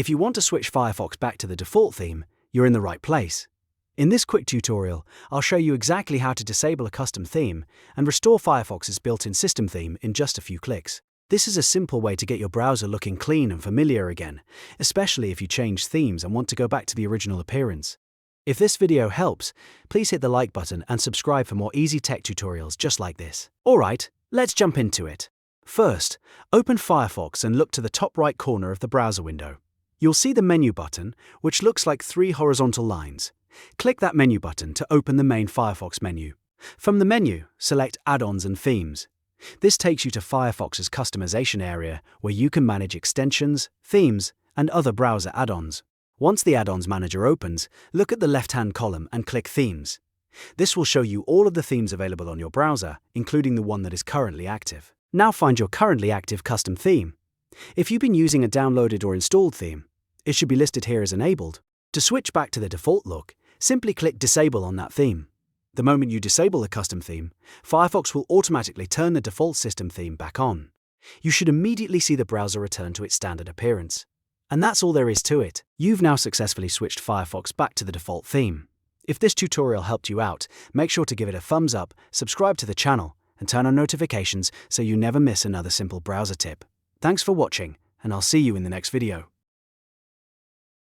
If you want to switch Firefox back to the default theme, you're in the right place. In this quick tutorial, I'll show you exactly how to disable a custom theme and restore Firefox's built-in system theme in just a few clicks. This is a simple way to get your browser looking clean and familiar again, especially if you change themes and want to go back to the original appearance. If this video helps, please hit the like button and subscribe for more easy tech tutorials just like this. Alright, let's jump into it. First, open Firefox and look to the top right corner of the browser window. You'll see the menu button, which looks like 3 horizontal lines. Click that menu button to open the main Firefox menu. From the menu, select Add-ons and Themes. This takes you to Firefox's customization area where you can manage extensions, themes, and other browser add-ons. Once the Add-ons Manager opens, look at the left-hand column and click Themes. This will show you all of the themes available on your browser, including the one that is currently active. Now find your currently active custom theme. If you've been using a downloaded or installed theme, it should be listed here as enabled. To switch back to the default look, simply click Disable on that theme. The moment you disable the custom theme, Firefox will automatically turn the default system theme back on. You should immediately see the browser return to its standard appearance. And that's all there is to it. You've now successfully switched Firefox back to the default theme. If this tutorial helped you out, make sure to give it a thumbs up, subscribe to the channel, and turn on notifications so you never miss another simple browser tip. Thanks for watching, and I'll see you in the next video.